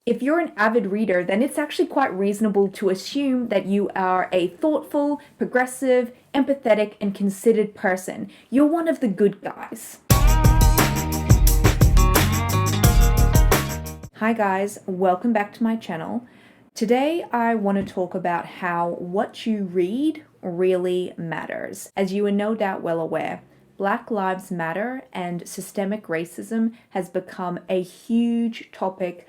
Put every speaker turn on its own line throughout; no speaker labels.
If you're an avid reader, then it's actually quite reasonable to assume that you are a thoughtful, progressive, empathetic, and considered person. You're one of the good guys. Hi guys, welcome back to my channel. Today I want to talk about how what you read really matters. As you are no doubt well aware, Black Lives Matter and systemic racism has become a huge topic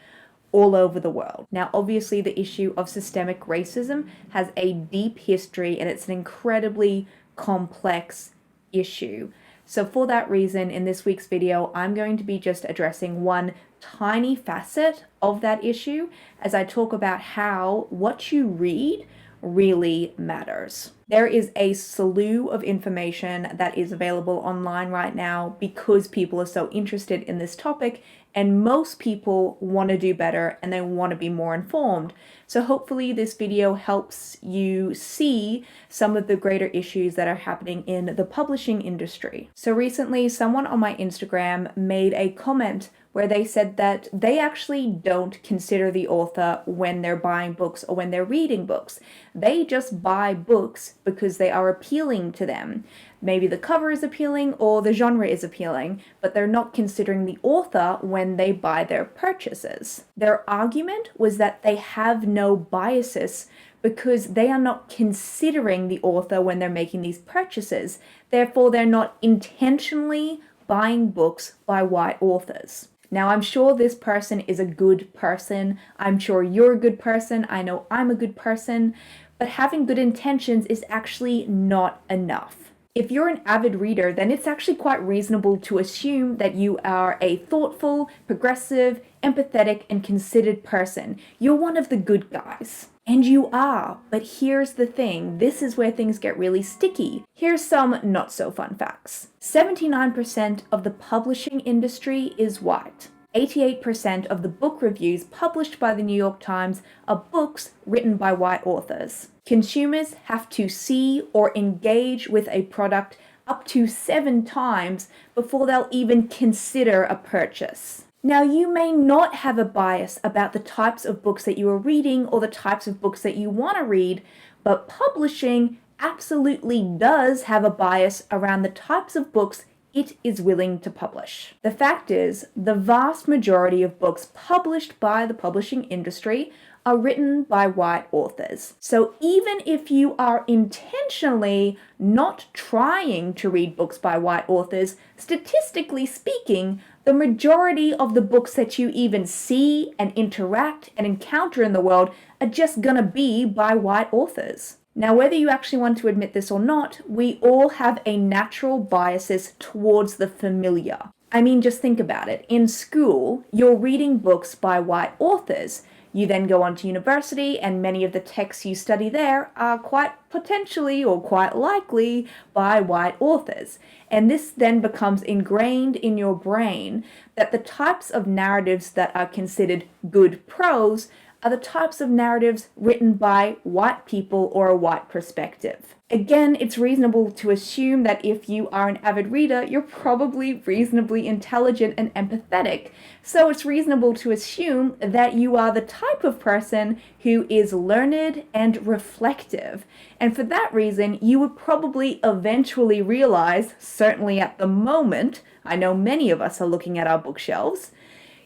all over the world. Now, obviously, the issue of systemic racism has a deep history and it's an incredibly complex issue. So for that reason, in this week's video, I'm going to be just addressing one tiny facet of that issue as I talk about how what you read really matters. There is a slew of information that is available online right now because people are so interested in this topic, and most people want to do better and they want to be more informed. So hopefully this video helps you see some of the greater issues that are happening in the publishing industry. So recently, someone on my Instagram made a comment where they said that they actually don't consider the author when they're buying books or when they're reading books. They just buy books because they are appealing to them. Maybe the cover is appealing or the genre is appealing, but they're not considering the author when they buy their purchases. Their argument was that they have no biases because they are not considering the author when they're making these purchases. Therefore, they're not intentionally buying books by white authors. Now, I'm sure this person is a good person. I'm sure you're a good person. I know I'm a good person. But having good intentions is actually not enough. If you're an avid reader, then it's actually quite reasonable to assume that you are a thoughtful, progressive, empathetic, and considered person. You're one of the good guys. And you are, but here's the thing, this is where things get really sticky. Here's some not so fun facts. 79% of the publishing industry is white. 88% of the book reviews published by the New York Times are books written by white authors. Consumers have to see or engage with a product up to 7 times before they'll even consider a purchase. Now, you may not have a bias about the types of books that you are reading or the types of books that you want to read, but publishing absolutely does have a bias around the types of books it is willing to publish. The fact is, the vast majority of books published by the publishing industry are written by white authors. So even if you are intentionally not trying to read books by white authors, statistically speaking, the majority of the books that you even see and interact and encounter in the world are just gonna be by white authors. Now, whether you actually want to admit this or not, we all have a natural biases towards the familiar. I mean, just think about it. In school, you're reading books by white authors. You then go on to university, and many of the texts you study there are quite potentially or quite likely by white authors. And this then becomes ingrained in your brain that the types of narratives that are considered good prose are the types of narratives written by white people or a white perspective. Again, it's reasonable to assume that if you are an avid reader, you're probably reasonably intelligent and empathetic. So it's reasonable to assume that you are the type of person who is learned and reflective. And for that reason, you would probably eventually realize, certainly at the moment, I know many of us are looking at our bookshelves,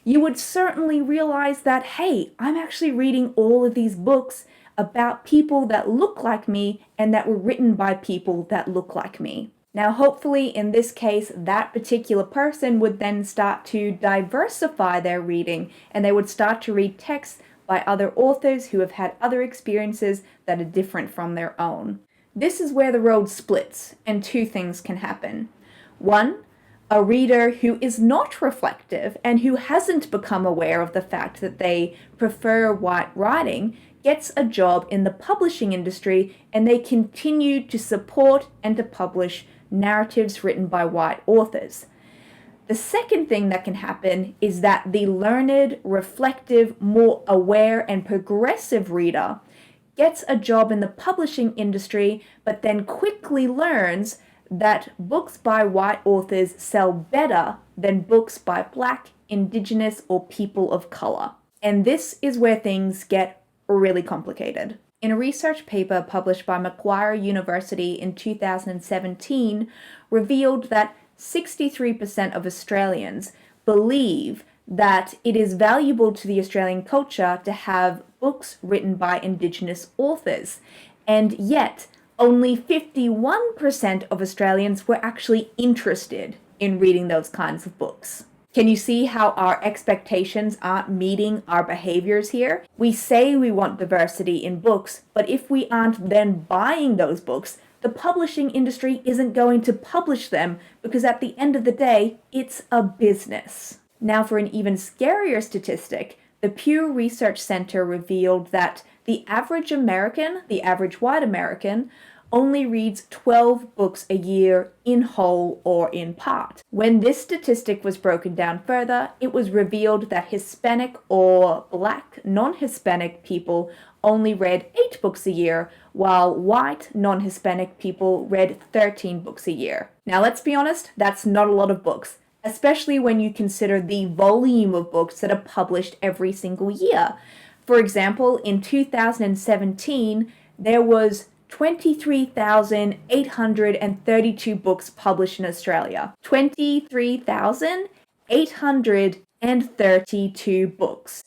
you would certainly realize that, hey, I'm actually reading all of these books about people that look like me and that were written by people that look like me. Now, hopefully in this case, that particular person would then start to diversify their reading and they would start to read texts by other authors who have had other experiences that are different from their own. This is where the road splits and 2 things can happen. 1, a reader who is not reflective and who hasn't become aware of the fact that they prefer white writing gets a job in the publishing industry and they continue to support and to publish narratives written by white authors. The second thing that can happen is that the learned, reflective, more aware and progressive reader gets a job in the publishing industry but then quickly learns that books by white authors sell better than books by Black, Indigenous, or people of color. And this is where things get really complicated. In a research paper published by Macquarie University in 2017, revealed that 63% of Australians believe that it is valuable to the Australian culture to have books written by Indigenous authors, and yet only 51% of Australians were actually interested in reading those kinds of books. Can you see how our expectations aren't meeting our behaviors here? We say we want diversity in books, but if we aren't then buying those books, the publishing industry isn't going to publish them because at the end of the day, it's a business. Now, for an even scarier statistic, the Pew Research Center revealed that the average American, the average white American, only reads 12 books a year in whole or in part. When this statistic was broken down further, it was revealed that Hispanic or Black non-Hispanic people only read 8 books a year, while white non-Hispanic people read 13 books a year. Now, let's be honest, that's not a lot of books, especially when you consider the volume of books that are published every single year. For example, in 2017, there was 23,832 books published in Australia. 23,832 books.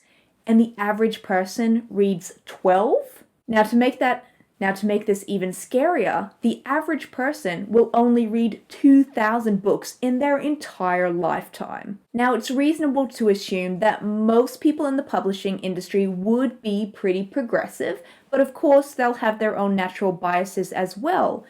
And the average person reads 12? Now to make this even scarier, the average person will only read 2,000 books in their entire lifetime. Now, it's reasonable to assume that most people in the publishing industry would be pretty progressive, but of course they'll have their own natural biases as well.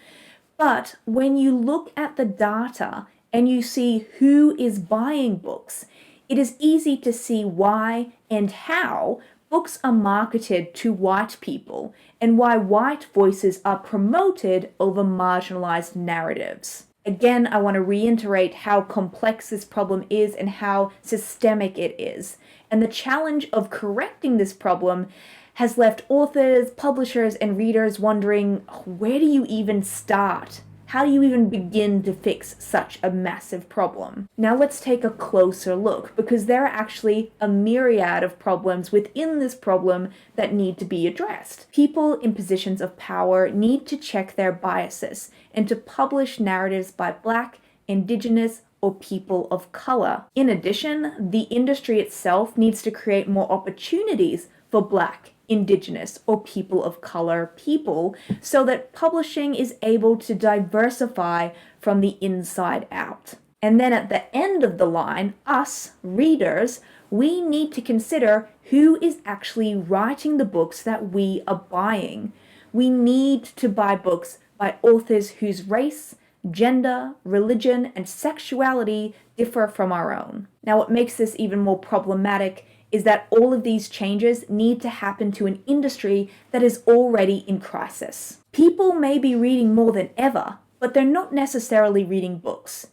But when you look at the data and you see who is buying books, it is easy to see why and how books are marketed to white people and why white voices are promoted over marginalized narratives. Again, I want to reiterate how complex this problem is and how systemic it is. And the challenge of correcting this problem has left authors, publishers, and readers wondering, where do you even start? How do you even begin to fix such a massive problem? Now let's take a closer look, because there are actually a myriad of problems within this problem that need to be addressed. People in positions of power need to check their biases and to publish narratives by Black, Indigenous, or people of color. In addition, the industry itself needs to create more opportunities for Black, Indigenous, or people of color people so that publishing is able to diversify from the inside out. And then at the end of the line, us, readers, we need to consider who is actually writing the books that we are buying. We need to buy books by authors whose race, gender, religion, and sexuality differ from our own. Now, what makes this even more problematic is that all of these changes need to happen to an industry that is already in crisis. People may be reading more than ever, but they're not necessarily reading books.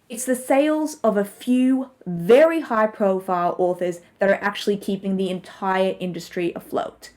It's the sales of a few very high-profile authors that are actually keeping the entire industry afloat.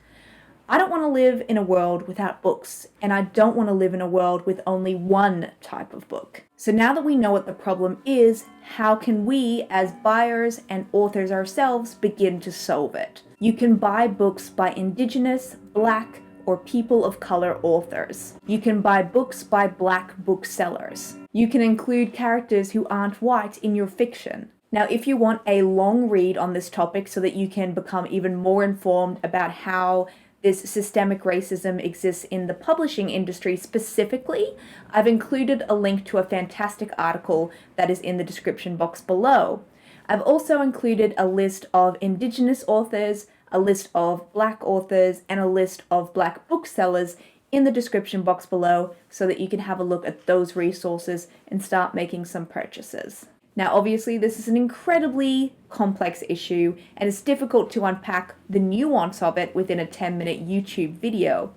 I don't want to live in a world without books, and I don't want to live in a world with only one type of book. So now that we know what the problem is, how can we, as buyers and authors ourselves, begin to solve it? You can buy books by Indigenous, Black, or people of color authors. You can buy books by Black booksellers. You can include characters who aren't white in your fiction. Now, if you want a long read on this topic so that you can become even more informed about how this systemic racism exists in the publishing industry specifically, I've included a link to a fantastic article that is in the description box below. I've also included a list of Indigenous authors, a list of Black authors, and a list of Black booksellers in the description box below so that you can have a look at those resources and start making some purchases. Now, obviously, this is an incredibly complex issue, and it's difficult to unpack the nuance of it within a 10-minute YouTube video.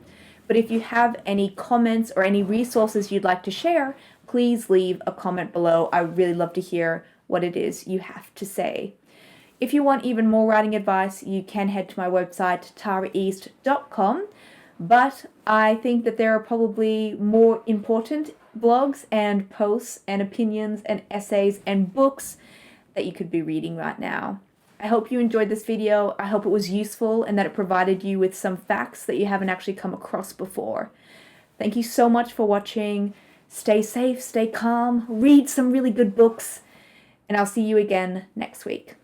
But if you have any comments or any resources you'd like to share, please leave a comment below. I would really love to hear what it is you have to say. If you want even more writing advice, you can head to my website, taraeast.com. But I think that there are probably more important blogs and posts and opinions and essays and books that you could be reading right now. I hope you enjoyed this video. I hope it was useful and that it provided you with some facts that you haven't actually come across before. Thank you so much for watching. Stay safe, stay calm, read some really good books, and I'll see you again next week.